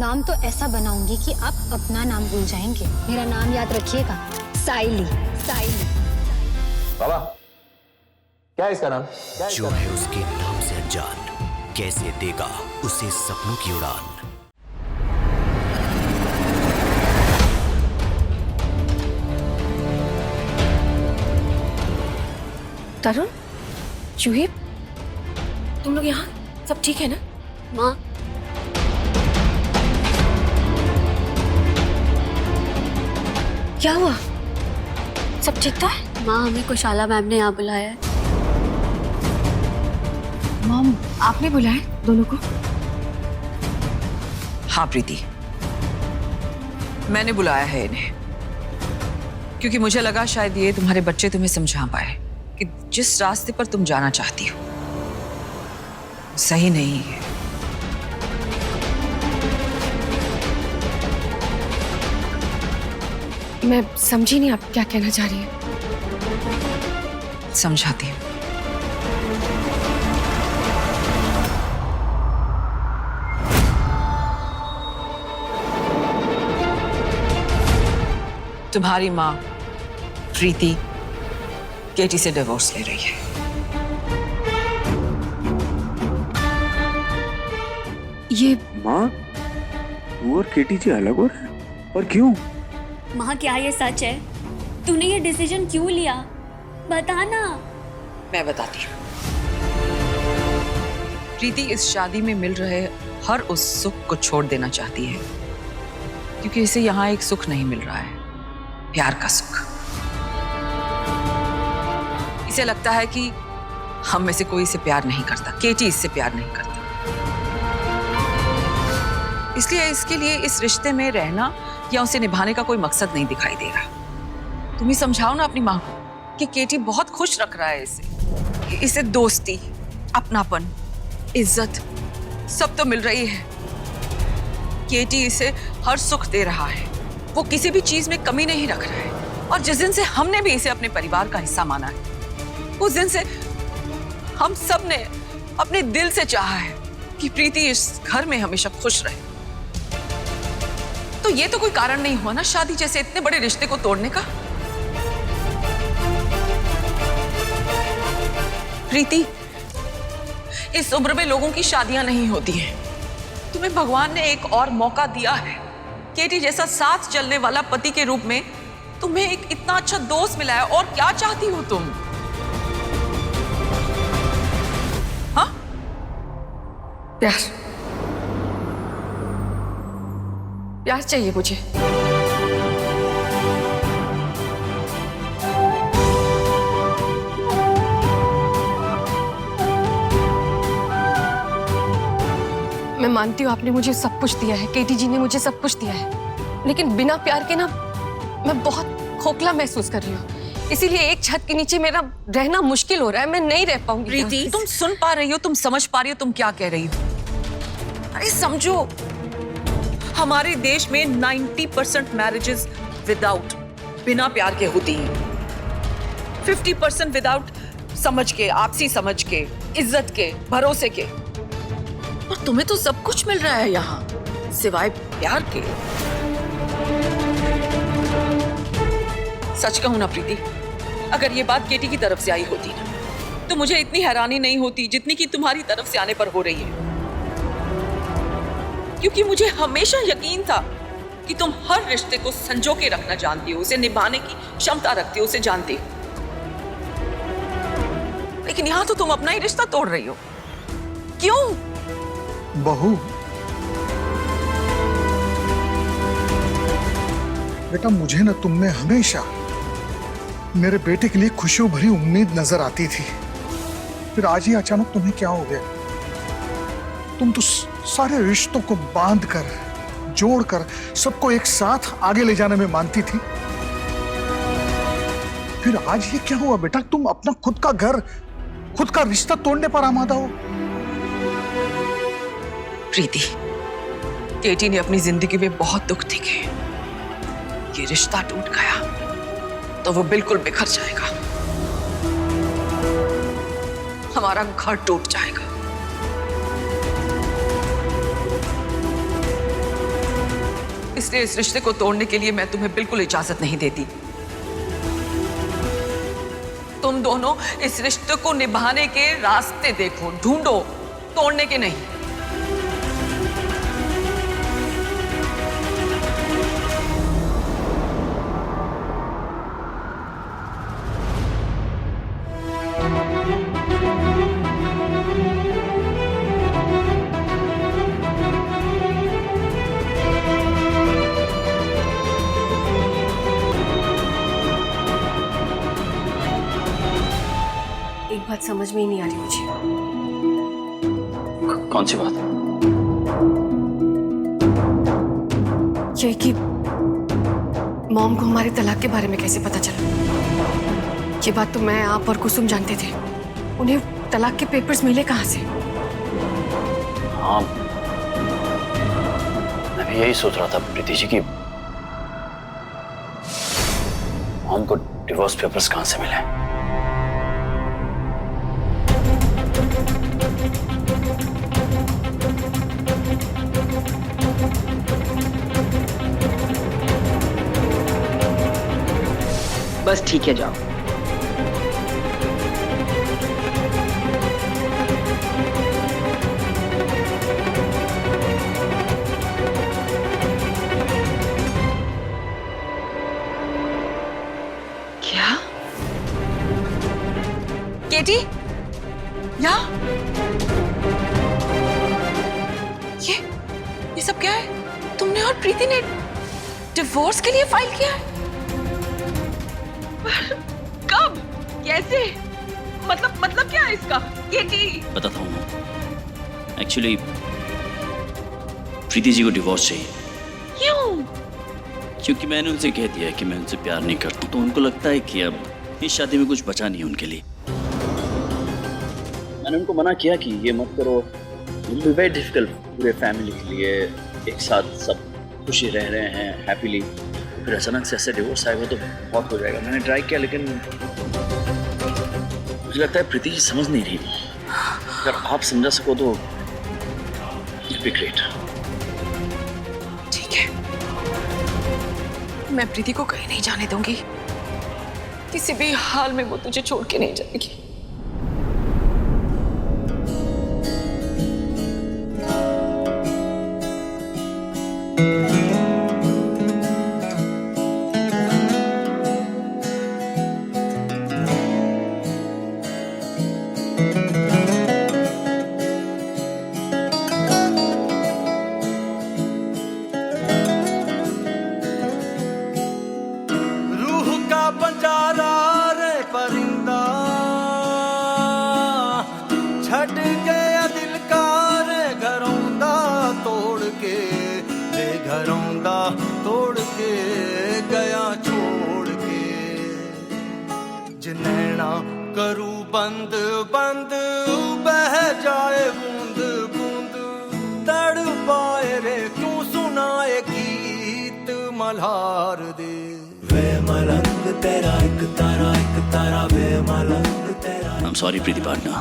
नाम तो ऐसा बनाऊंगी कि आप अपना नाम भूल जाएंगे। मेरा नाम याद रखिएगा, साइली। साइली। बाबा, क्या है इसका नाम? जो है उसके नाम से अनजान, कैसे देगा उसे सपनों की उड़ान। तरुण, जूही, तुम लोग यहाँ सब ठीक है ना? माँ, क्या हुआ? सब ठीक था? माँ हमें कुशाला मैम ने यहाँ बुलाया है। मॉम, आपने बुलाया दोनों को? हाँ प्रीति, मैंने बुलाया है इन्हें क्योंकि मुझे लगा शायद ये तुम्हारे बच्चे तुम्हें समझा पाए कि जिस रास्ते पर तुम जाना चाहती हो सही नहीं है। मैं समझी नहीं आप क्या कहना चाह रही हैं। समझाती हूँ। तुम्हारी माँ प्रीति केटी से डिवोर्स ले रही है। ये माँ, तू और केटी जी अलग हो रहे हैं? और क्यों? माँ क्या ये सच है? तूने ये डिसीजन क्यों लिया? बता ना। मैं बताती हूँ। प्रीति इस शादी में मिल रहे हर उस सुख को छोड़ देना चाहती है क्योंकि इसे यहाँ एक सुख नहीं मिल रहा है, प्यार का सुख। इसे लगता है कि हम में से कोई इसे प्यार नहीं करता, केटी इससे प्यार नहीं करता, इसलिए इसके लिए इस रिश्ते में रहना या उसे निभाने का कोई मकसद नहीं दिखाई दे रहा। तुम ही समझाओ ना अपनी माँ को कि केटी बहुत खुश रख रहा है इसे दोस्ती, अपनापन, इज्जत सब तो मिल रही है। केटी इसे हर सुख दे रहा है, वो किसी भी चीज में कमी नहीं रख रहा है। और जिस दिन से हमने भी इसे अपने परिवार का हिस्सा माना है, उस दिन से हम सब ने अपने दिल से चाहा है कि प्रीति इस घर में हमेशा खुश रहे। तो ये तो कोई कारण नहीं हुआ ना शादी जैसे इतने बड़े रिश्ते को तोड़ने का। प्रीति, इस उम्र में लोगों की शादियां नहीं होती हैं। तुम्हें भगवान ने एक और मौका दिया है। केटी जैसा साथ चलने वाला पति के रूप में तुम्हें एक इतना अच्छा दोस्त मिला है, और क्या चाहती हो तुम? हाँ? प्यार, प्यार चाहिए मुझे। मैं मानती हूँ आपने मुझे सब कुछ दिया है, केटी जी ने मुझे सब कुछ दिया है, लेकिन बिना प्यार के ना मैं बहुत खोखला महसूस कर रही हूँ। इसीलिए एक छत के नीचे मेरा रहना मुश्किल हो रहा है, मैं नहीं रह पाऊंगी। प्रीति, तुम सुन पा रही हो, तुम समझ पा रही हो तुम क्या कह रही हो? अरे समझो, हमारे देश में 90% मैरिजेस विदाउट, बिना प्यार के होती हैं। 50% विदाउट समझ के, आपसी समझ के, इज्जत के, भरोसे के। और तुम्हें तो सब कुछ मिल रहा है यहाँ सिवाय प्यार के। सच कहूं ना प्रीति, अगर ये बात केटी की तरफ से आई होती ना, तो मुझे इतनी हैरानी नहीं होती जितनी कि तुम्हारी तरफ से आने पर हो रही है। क्योंकि मुझे हमेशा यकीन था कि तुम हर रिश्ते को संजो के रखना जानती हो, उसे निभाने की क्षमता रखती हो, उसे जानती हो। लेकिन यहां तो तुम अपना ही रिश्ता तोड़ रही हो। क्यों? बहू, बेटा मुझे ना तुम में हमेशा मेरे बेटे के लिए खुशियों भरी उम्मीद नजर आती थी। फिर आज ही अचानक तुम्हें क्या हो गया? तुम तो सारे रिश्तों को बांध कर, जोड़ कर, सबको एक साथ आगे ले जाने में मानती थी। फिर आज ये क्या हुआ बेटा? तुम अपना खुद का घर, खुद का रिश्ता तोड़ने पर आमादा हो। प्रीति, केटी ने अपनी जिंदगी में बहुत दुख देखे। ये रिश्ता टूट गया तो वो बिल्कुल बिखर जाएगा, हमारा घर टूट जाएगा। इसलिए इस रिश्ते को तोड़ने के लिए मैं तुम्हें बिल्कुल इजाजत नहीं देती। तुम दोनों इस रिश्ते को निभाने के रास्ते देखो, ढूंढो, तोड़ने के नहीं। एक बात समझ में ही नहीं आ रही मुझे। कौन सी बात? ये कि मॉम को हमारे तलाक के बारे में कैसे पता चला? ये बात तो मैं, आप और कुसुम जानते थे। उन्हें तलाक के पेपर्स मिले कहाँ से? हाँ, मैं भी यही सोच रहा था प्रीति जी की मॉम को डिवोर्स पेपर्स कहाँ से मिले। बस ठीक है, जाओ। क्या? केटी? यहाँ? ये सब क्या है? तुमने और प्रीति ने डिवोर्स के लिए फाइल किया है? कब? कैसे? मतलब क्या है इसका? केटी? बताता हूँ। एक्चुअली प्रीति जी को डिवोर्स चाहिए। क्यों? क्योंकि मैंने उनसे कह दिया कि मैं उनसे प्यार नहीं करता, तो उनको लगता है कि अब इस शादी में कुछ बचा नहीं उनके लिए। मैंने उनको मना किया कि ये मत करो, it will be very difficult पूरे फैमिली के लिए। एक साथ सब खुशी रह रहे हैं हैप्पीली, फिर अचानक से ऐसे डिवोर्स आएगा तो बहुत हो जाएगा। मैंने ट्राई किया लेकिन मुझे लगता है प्रीति जी समझ नहीं रही। अगर आप समझा सको तो इट बी ग्रेट। ठीक है, मैं प्रीति को कहीं नहीं जाने दूंगी। किसी भी हाल में वो तुझे छोड़ के नहीं जाएगी। तोड़ के गया छोड़ के, जिनैना करूं बंद बंद बह जाए बूंद बूंद, तड़पाए रे तू सुनाए गीत मल्हार दे। वे मलंग तेरा एक तारा वे मलंग तेरा। I'm sorry प्रीति पाटना,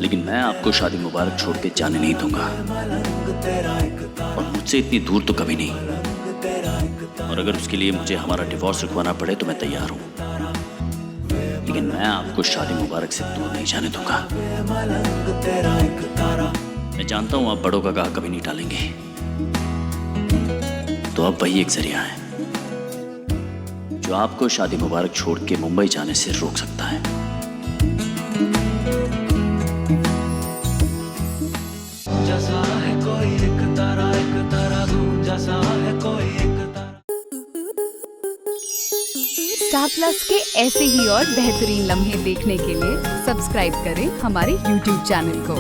लेकिन मैं आपको शादी मुबारक छोड़ के जाने नहीं दूंगा, और मुझसे इतनी दूर तो कभी नहीं। और अगर उसके लिए मुझे हमारा डिवोर्स रुकवाना पड़े तो मैं तैयार हूँ, लेकिन मैं आपको शादी मुबारक से दूर नहीं जाने दूंगा। मैं जानता हूँ आप बड़ों का कहा कभी नहीं टालेंगे, तो अब वही एक जरिया है जो आपको शादी मुबारक छोड़ के मुंबई जाने से रोक सकता है। जैसा है कोई एक तारा दूजा सा है कोई एक तारा। स्टार प्लस के ऐसे ही और बेहतरीन लम्हे देखने के लिए सब्सक्राइब करें हमारे YouTube चैनल को।